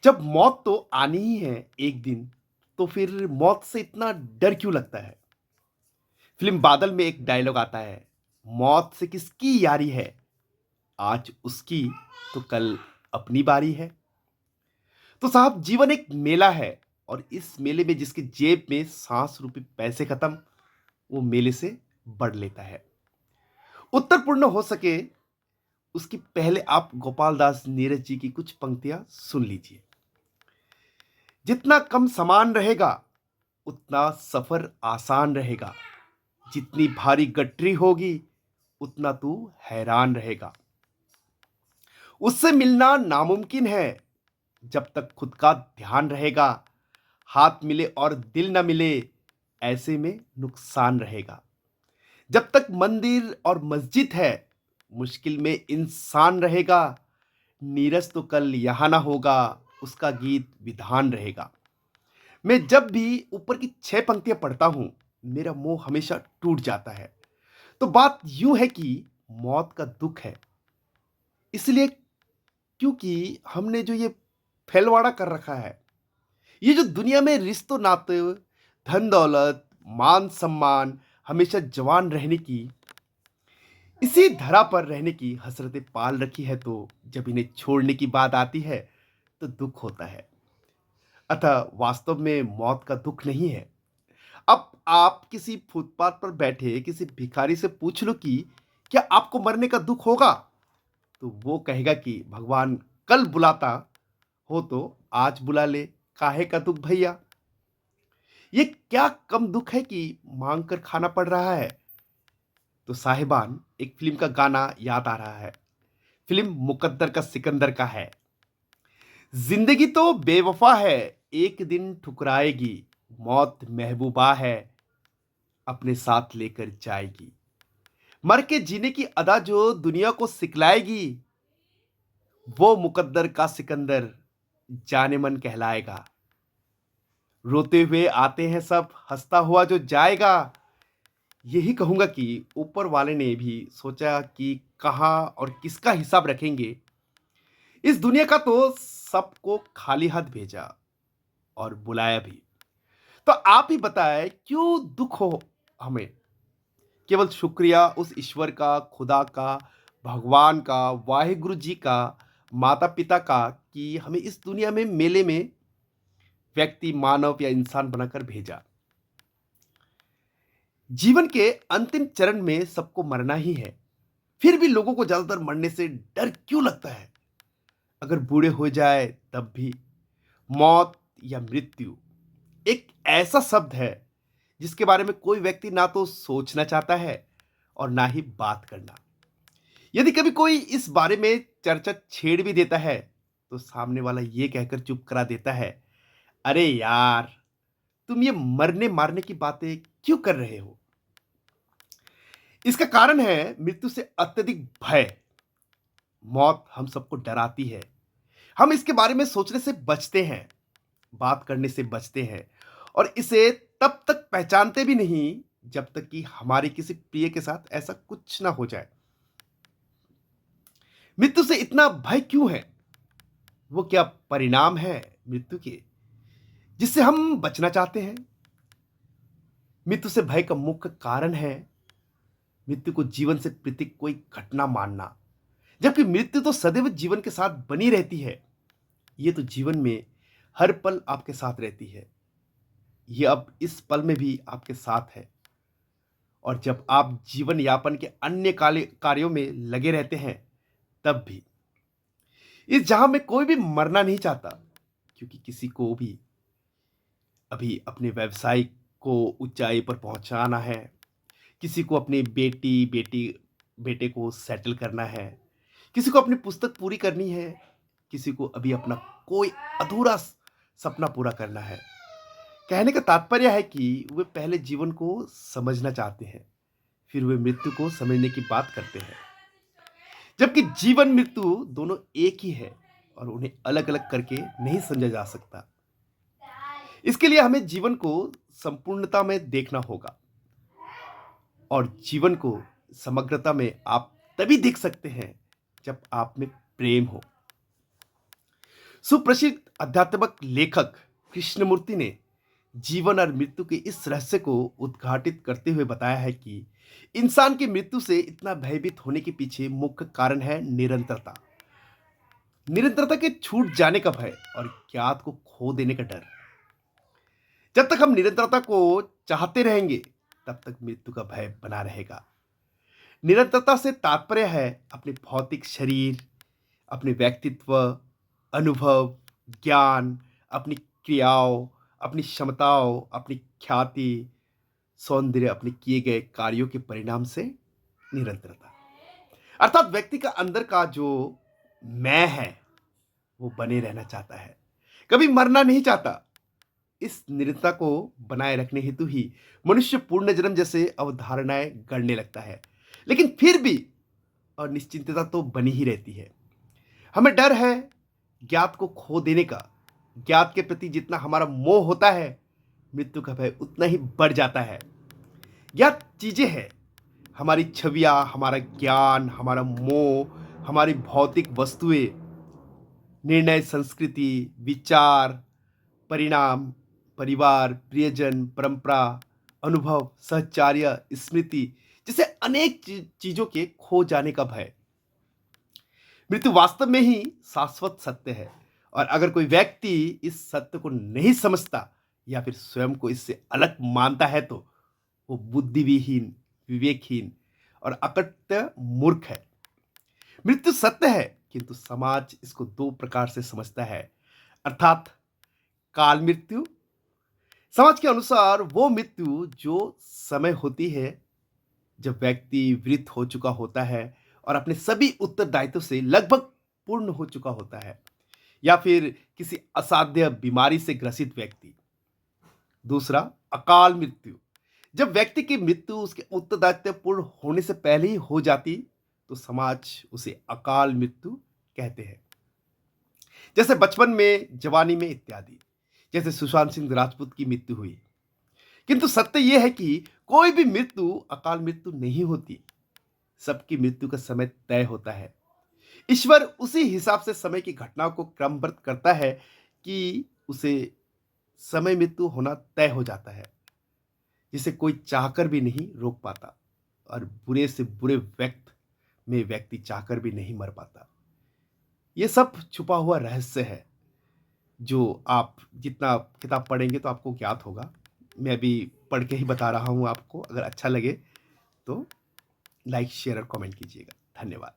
जब मौत तो आनी ही है एक दिन, तो फिर मौत से इतना डर क्यों लगता है? फ़िल्म बादल में एक डायलॉग आता है, "मौत से किसकी यारी है, आज उसकी तो कल अपनी बारी है।" तो साहब जीवन एक मेला है और इस मेले में जिसकी जेब में साँस रूपी पैसे खत्म, वो मेले से बढ़ लेता है। उत्तर पूर्ण हो सके उसकी पहले आप गोपाल दास नीरज जी की कुछ पंक्तियाँ सुन लीजिए। जितना कम सामान रहेगा, उतना सफ़र आसान रहेगा। जितनी भारी गठरी होगी, उतना तू हैरान रहेगा। उससे मिलना नामुमकिन है, जब तक खुद का ध्यान रहेगा। हाथ मिले और दिल न मिले, ऐसे में नुकसान रहेगा। जब तक मंदिर और मस्जिद है, मुश्किल में इंसान रहेगा। नीरज तो कल यहाँ ना होगा, उसका गीत विधान रहेगा। मैं जब भी ऊपर की 6 पंक्तियाँ पढ़ता हूँ, मेरा मुँह हमेशा टूट जाता है। तो बात यूँ है कि मौत का दुःख है, इसलिए क्योंकि हमने जो ये फैलवाड़ा कर रखा है, ये जो दुनिया में रिश्तों-नाते, धन-दौलत, मान-सम्मान, हमेशा जवान रहने की, इसी धरा पर रहने की हसरतें पाल रखी है, तो जब इन्हें छोड़ने की बात आती है, तो दुःख होता है। अतः वास्तव में मौत का दुःख नहीं है। अब आप किसी फुटपाथ पर बैठे किसी भिखारी से पूछ लो कि क्या आपको मरने का दुःख होगा? तो वो कहेगा कि भगवान कल बुलाता हो तो आज बुला ले, काहे का दुःख भैया? ये क्या कम दुःख है कि माँग कर खाना पड़ रहा है? तो साहिबान एक फ़िल्म का गाना याद आ रहा है। फ़िल्म मुकद्दर का सिकंदर का है। ज़िंदगी तो बेवफ़ा है, एक दिन ठुकराएगी, मौत महबूबा है, अपने साथ लेकर जाएगी। मर के जीने की अदा जो दुनिया को सिखलाएगी, वो मुकद्दर का सिकंदर जानेमन कहलाएगा। रोते हुए आते हैं सब, हँसता हुआ जो जाएगा। यही कहूँगा कि ऊपर वाले ने भी सोचा कि कहाँ और किसका हिसाब रखेंगे। इस दुनिया का तो सबको खाली हाथ भेजा और बुलाया भी। तो आप ही बताएँ क्यों दुःख हो हमें? केवल शुक्रिया उस ईश्वर का, खुदा का, भगवान का, वाहिगुरु जी का, माता-पिता का कि हमें इस दुनिया में मेले में व्यक्ति, मानव या इंसान बनाकर भेजा। जीवन के अंतिम चरण में सबको मरना ही है। फिर भी लोगों को ज़्यादातर मरने से डर क्यों लगता है? अगर बूढ़े हो जाए तब भी। मौत या मृत्यु एक ऐसा शब्द है जिसके बारे में कोई व्यक्ति ना तो सोचना चाहता है और ना ही बात करना। यदि कभी कोई इस बारे में चर्चा छेड़ भी देता है, तो सामने वाला ये कहकर चुप करा देता है, "अरे यार, तुम ये मरने-मारने की बातें क्यों कर रहे हो?" इसका कारण है मृत्यु से अत्यधिक भय। मौत हम सबको डराती है। हम इसके बारे में सोचने से बचते हैं, बात करने से बचते हैं और इसे तब तक पहचानते भी नहीं, जब तक कि हमारे किसी प्रिय के साथ ऐसा कुछ ना हो जाए। मृत्यु से इतना भय क्यों है? वो क्या परिणाम है मृत्यु के, जिससे हम बचना चाहते हैं? मृत्यु से भय का मुख्य कारण है मृत्यु को जीवन से पृथक कोई घटना मानना, जबकि मृत्यु तो सदैव जीवन के साथ बनी रहती है। ये तो जीवन में हर पल आपके साथ रहती है। ये अब इस पल में भी आपके साथ है और जब आप जीवन यापन के अन्य काले कार्यों में लगे रहते हैं, तब भी। इस जहां में कोई भी मरना नहीं चाहता, क्योंकि किसी को भी अभी अपने व्यवसाय को ऊंचाई पर पहुंचाना है, किसी को अपनी बेटे को सेटल करना है, किसी को अपनी पुस्तक पूरी करनी है, किसी को अभी अपना कोई अधूरा सपना पूरा करना है। कहने का तात्पर्य है कि वे पहले जीवन को समझना चाहते हैं, फिर वे मृत्यु को समझने की बात करते हैं। जबकि जीवन मृत्यु दोनों एक ही है और उन्हें अलग-अलग करके नहीं समझा जा सकता। इसके लिए हमें जीवन को संपूर्णता में देखना होगा और जीवन को समग्रता में आप तभी देख सकते हैं जब आप में प्रेम हो। सुप्रसिद्ध आध्यात्मिक लेखक कृष्णमूर्ति ने जीवन और मृत्यु के इस रहस्य को उद्घाटित करते हुए बताया है कि इंसान की मृत्यु से इतना भयभीत होने के पीछे मुख्य कारण है निरंतरता। निरंतरता के छूट जाने का भय और ज्ञात को खो देने का डर। जब तक हम निरंतरता को चाहते रहेंगे, तब तक मृत्यु का भय बना रहेगा। निरंतरता से तात्पर्य है अपने भौतिक शरीर, अपने व्यक्तित्व, अनुभव, ज्ञान, अपनी क्रियाओं, अपनी क्षमताओं, अपनी ख्याति, सौंदर्य, अपने किए गए कार्यों के परिणाम से निरंतरता। अर्थात व्यक्ति का अंदर का जो मैं है, वो बने रहना चाहता है, कभी मरना नहीं चाहता। इस निरंतरता को बनाए रखने हेतु ही मनुष्य पूर्ण जन्म जैसे अवधारणाएं गढ़ने लगता है, लेकिन फिर भी अनिश्चितता तो बनी ही रहती है। हमें डर है ज्ञात को खो देने का। ज्ञात के प्रति जितना हमारा मोह होता है, मृत्यु का भय उतना ही बढ़ जाता है। ज्ञात चीजें हैं, हमारी छवियां, हमारा ज्ञान, हमारा मोह, हमारी भौतिक वस्तुएं, निर्णय, संस्कृति, विचार, परिणाम, परिवार, प्रियजन, परंपरा, अनुभव, सहचार्य, स्मृति जैसे अनेक चीजों के खो जाने का भय। मृत्यु वास्तव में ही शाश्वत सत्य है, और अगर कोई व्यक्ति इस सत्य को नहीं समझता या फिर स्वयं को इससे अलग मानता है, तो वो बुद्धिविहीन, विवेकहीन और अकट्य मूर्ख है। मृत्यु सत्य है, किंतु समाज इसको दो प्रकार से समझता है, अर्थात काल मृत्यु। समाज के अनुसार वो मृत्यु जो समय होती है जब व्यक्ति वृद्ध हो चुका होता है और अपने सभी उत्तरदायित्व से लगभग पूर्ण हो चुका होता है, या फिर किसी असाध्य बीमारी से ग्रसित व्यक्ति। दूसरा, अकाल मृत्यु। जब व्यक्ति की मृत्यु उसके उत्तरदायित्व पूर्ण होने से पहले ही हो जाती, तो समाज उसे अकाल मृत्यु कहते हैं। जैसे बचपन में, जवानी में इत्यादि। जैसे सुशांत सिंह राजपूत की मृत्यु हुई। किंतु सत्य यह है कि कोई भी मृत्यु अकाल मृत्यु नहीं होती। सबकी मृत्यु का समय तय होता है। ईश्वर उसी हिसाब से समय की घटनाओं को क्रमबद्ध करता है कि उसे समय मृत्यु होना तय हो जाता है, जिसे कोई चाहकर भी नहीं रोक पाता, और बुरे से बुरे व्यक्ति चाहकर भी नहीं मर पाता। ये सब छुपा हुआ रहस्य है, जो आप जितना किताब पढ़ेंगे तो आपको ज्ञात होगा। मैं अभी पढ़ के ही बता रहा हूँ आपको। अगर अच्छा लगे तो लाइक, शेयर और कमेंट कीजिएगा। धन्यवाद।